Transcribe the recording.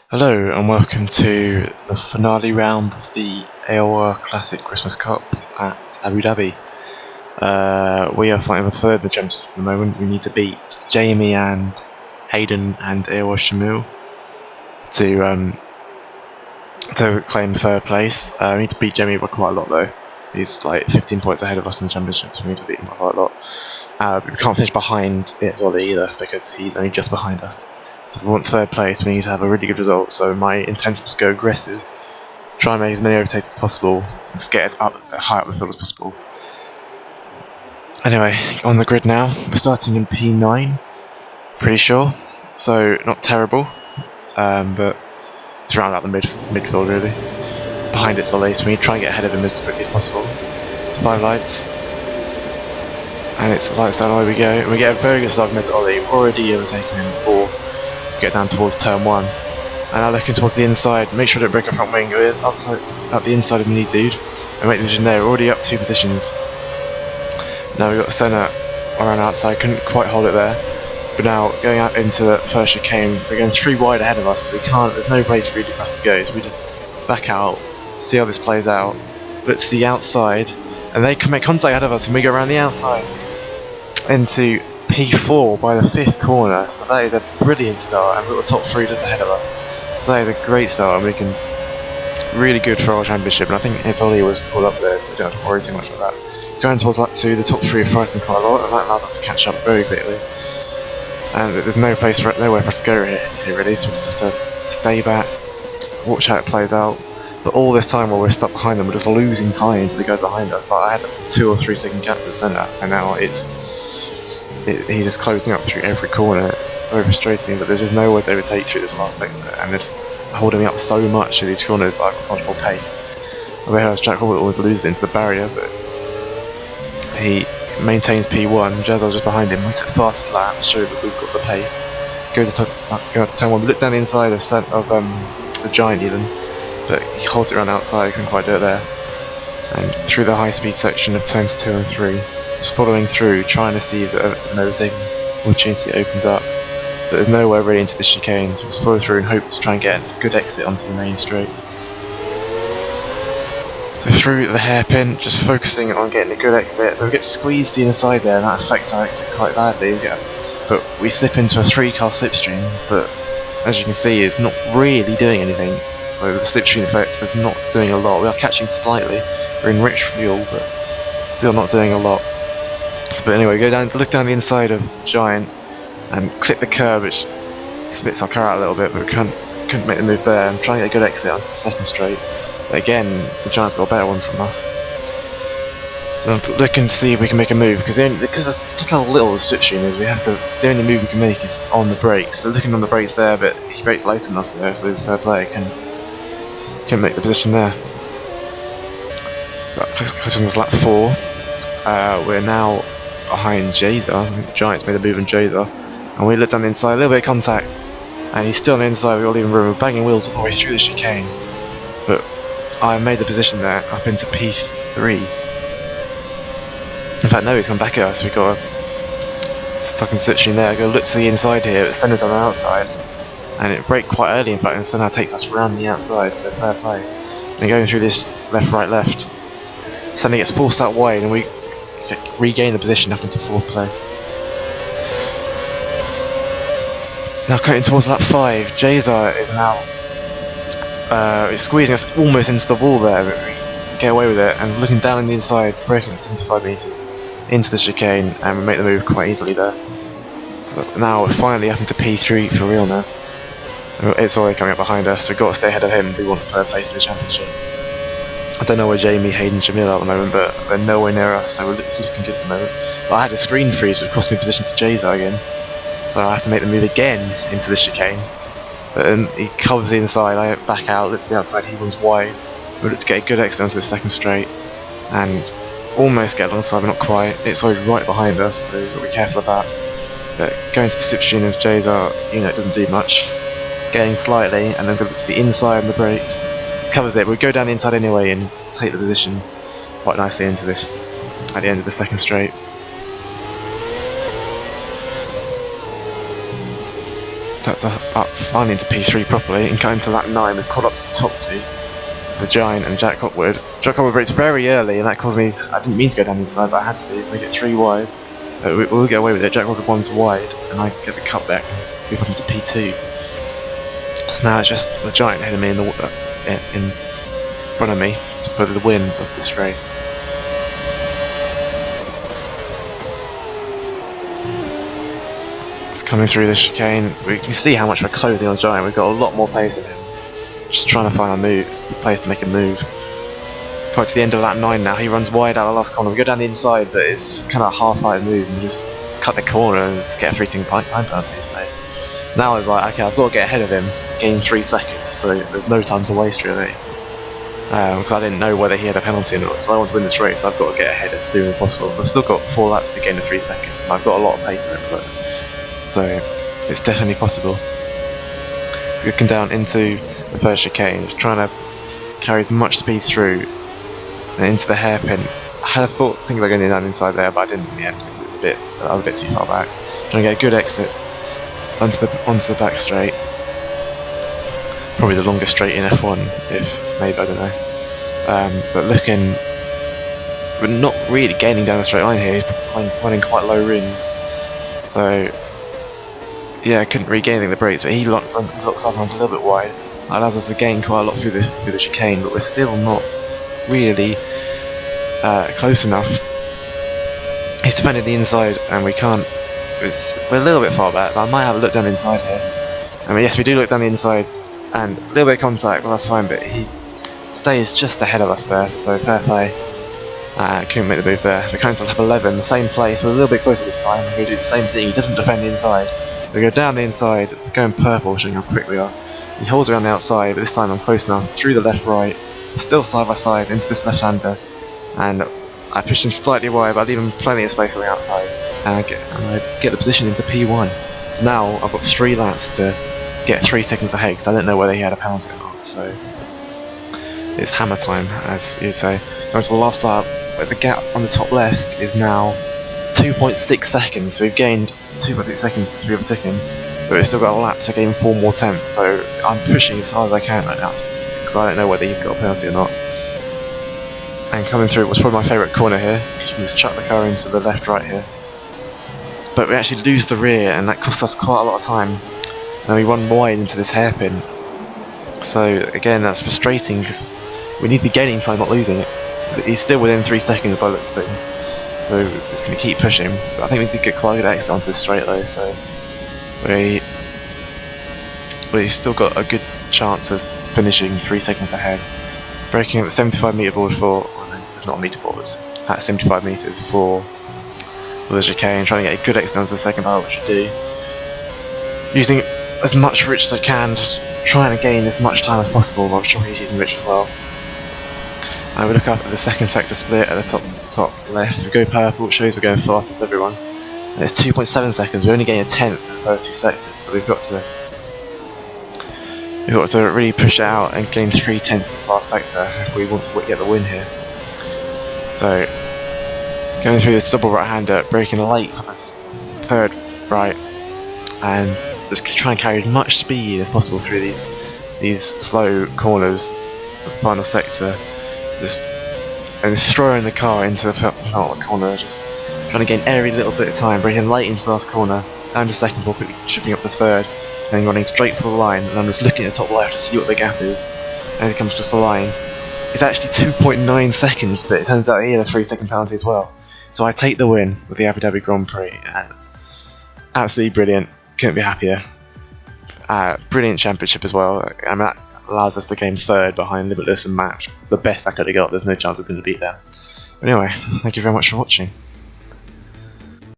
Hello and welcome to the finale round of the AOR Classic Christmas Cup at Abu Dhabi. We are fighting for third in the championship at the moment. We need to beat Jamie and Hayden and AOR Shamil to claim third place. We need to beat Jamie by quite a lot though. He's like 15 points ahead of us in the championship, so we need to beat him by quite a lot. But we can't finish behind Itzoli either because he's only just behind us. So if we want third place, we need to have a really good result. So my intention is to go aggressive, try and make as many overtakes as possible, and just get as high up the field as possible. Anyway, on the grid now, we're starting in P9, pretty sure. So not terrible, but it's around out the midfield really. Behind it's Ollie, so we need to try and get ahead of him as quickly as possible. It's 5 lights, and it's lights down, away we go. And we get a very good start from Ollie. We've already overtaken him before. Get down towards turn 1, and now looking towards the inside, make sure I don't break our front wing, go up the inside of me dude, and make the decision there. We're already up 2 positions. Now we've got Senna around outside, couldn't quite hold it there, but now going out into the first chicane, we're going 3 wide ahead of us, so there's no place really for us to go, so we just back out, see how this plays out, look to the outside, and they can make contact ahead of us, and we go around the outside into P4 by the 5th corner, so that is a brilliant start, and we've got the top 3 just ahead of us, so that is a great start, and we can really good for our championship, and I think Itzoli was pulled up there, so we don't have to worry too much about that. Going towards lap 2, the top 3 are fighting quite a lot, and that allows us to catch up very quickly, and there's nowhere for us to go here really, so we just have to stay back, watch how it plays out. But all this time while we're stuck behind them, we're just losing time to the guys behind us. Like I had a 2 or 3 second gap to the centre, and now he's just closing up through every corner. It's very frustrating, but there's just nowhere to overtake through this last sector, and they're just holding me up so much through these corners. I've got so much more pace. Whereas Jack Hall always loses into the barrier, but he maintains P1. Jazzar's just behind him. We set fastest lap to show that we've got the pace. Go out to turn 1. We look down the inside of the Giant even, but he holds it around outside. Couldn't quite do it there. And through the high speed section of turns 2 and 3. Just following through, trying to see if an overtaking opportunity opens up, but there's nowhere really into the chicane, so just follow through and hope to try and get a good exit onto the main straight. So through the hairpin, just focusing on getting a good exit, but we get squeezed the inside there, and that affects our exit quite badly. But we slip into a 3-car slipstream, but as you can see, it's not really doing anything. So the slipstream effect is not doing a lot. We are catching slightly, we're in rich fuel, but still not doing a lot. So, but anyway, look down the inside of Giant and clip the curb, which spits our car out a little bit, but we couldn't make the move there. And try and get a good exit onto the second straight. But again, the Giant's got a better one from us. So I'm looking to see if we can make a move, because look how little the slipstream is. The only move we can make is on the brakes. So looking on the brakes there, but he brakes later than us there, so fair play, can make the position there. But close on to lap 4. We're now behind Jazer. I think the Giants made a move on Jazer, and we look down the inside, a little bit of contact, and he's still on the inside. We've got even room. We're banging wheels all the way through the chicane, but I made the position there up into P3. In fact, no, he's come back at us. We got stuck in slipstream there. Go look to the inside here. It centers on the outside, and it braked quite early. In fact, and somehow takes us around the outside. So fair play. And going through this left, right, left, suddenly gets forced out wide, and we regain the position up into 4th place. Now cutting towards lap 5, Jazer is now squeezing us almost into the wall there, but we get away with it, and looking down on the inside, braking at 75 metres into the chicane, and we make the move quite easily there. So now we're finally up into P3 for real now. It's already coming up behind us, so we've got to stay ahead of him if we want 3rd place in the championship. I don't know where Jamie, Hayden, Shamil are at the moment, but they're nowhere near us, so it's looking good at the moment. But I had a screen freeze, which cost me position to Jazer again, so I have to make the move again into the chicane. But then he covers the inside, I back out, look to the outside, he runs wide. But let's get a good exit onto the second straight, and almost get alongside, but not quite. It's already right behind us, so we've got to be careful of that. But going to the slipstream of Jazer, it doesn't do much. Getting slightly, and then go to the inside and the brakes. Covers it. We'll go down the inside anyway and take the position quite nicely into this at the end of the second straight. That's up finally into P3 properly and going to lap 9. We've caught up to the top two, the Giant and Jack Hopwood. Jack Hopwood rates very early and that caused me, I didn't mean to go down the inside but I had to. We get 3 wide, we'll get away with it. Jack Hopwood 1's wide and I get the cutback, move up into P2. So now it's just the Giant heading me in front of me for the win of this race. It's coming through the chicane. We can see how much we're closing on Giant. We've got a lot more pace in him. Just trying to find the place to make a move. Quite to the end of lap 9 now. He runs wide out of the last corner. We go down the inside, but it's kind of a half-height move and just cut the corner and just get a 3 time penalty. So now it's like, okay, I've got to get ahead of him, gain 3 seconds. So there's no time to waste really. Because I didn't know whether he had a penalty or not. So I want to win this race. So I've got to get ahead as soon as possible. So I've still got 4 laps to gain the 3 seconds, and I've got a lot of pace in it. So it's definitely possible. It's looking down into the first chicane, just trying to carry as much speed through and into the hairpin. I had a thinking about going down inside there, but I didn't in the end because I was a bit too far back. Trying to get a good exit onto the back straight. Probably the longest straight in F1, if maybe, I don't know. But we're not really gaining down the straight line here. He's running quite low rings, so. Yeah, I couldn't regain the brakes, but he locks up and runs a little bit wide. That allows us to gain quite a lot through the chicane, but we're still not really close enough. He's defending the inside, and we can't. We're a little bit far back, but I might have a look down the inside here. I mean, yes, we do look down the inside, and a little bit of contact, well, that's fine, but he stays just ahead of us there, so fair play. Couldn't make the move there. The counter's lap 11, the same place, we're a little bit closer this time. We're going to do the same thing, he doesn't defend the inside. We go down the inside, going purple, showing how quick we are. He holds around the outside, but this time I'm close enough, through the left right, still side by side into this left-hander, and I push him slightly wide, but I leave him plenty of space on the outside, and I get the position into P1. So now I've got 3 laps to get 3 seconds ahead, because I didn't know whether he had a penalty or not, so it's hammer time, as you say. Now to the last lap, but the gap on the top left is now 2.6 seconds, so we've gained 2.6 seconds since we overtook him, but we've still got a lap to gain 4 more tenths, so I'm pushing as hard as I can right now, because I don't know whether he's got a penalty or not. And coming through was probably my favourite corner here, because you can just chuck the car into the left right here. But we actually lose the rear, and that costs us quite a lot of time, and we run wide into this hairpin. So again, that's frustrating, because we need to be gaining time, not losing it. But he's still within 3 seconds by the looks of things. So it's going to keep pushing, but I think we did get quite a good exit onto this straight though, so we still got a good chance of finishing 3 seconds ahead. Braking at the 75 metre board it's not a metre board, it's at 75 metres for the chicane, trying to get a good exit onto the second part, which we do. Using as much rich as I can, trying to gain as much time as possible, while sure he's using rich as well. We look up at the second sector split at the top left. We go purple, which shows we're going faster than everyone. And it's 2.7 seconds. We only gain a tenth in the first 2 sectors, so we've got to really push it out and gain 3/10 in this last sector if we want to get the win here. So going through this double right-hander, braking late for this third right, and just try and carry as much speed as possible through these slow corners, the final sector. And throwing the car into the penalty corner, just trying to gain every little bit of time, braking late into the last corner, down to second ball, quickly chipping up to third, and running straight for the line, and I'm just looking at the top left to see what the gap is. As he comes across the line, it's actually 2.9 seconds, but it turns out he had a 3-second penalty as well. So I take the win with the Abu Dhabi Grand Prix, and absolutely brilliant, couldn't be happier. Brilliant championship as well, and that allows us to gain 3rd behind Limitless and Match. The best I could have got, there's no chance of going to beat them. But anyway, thank you very much for watching.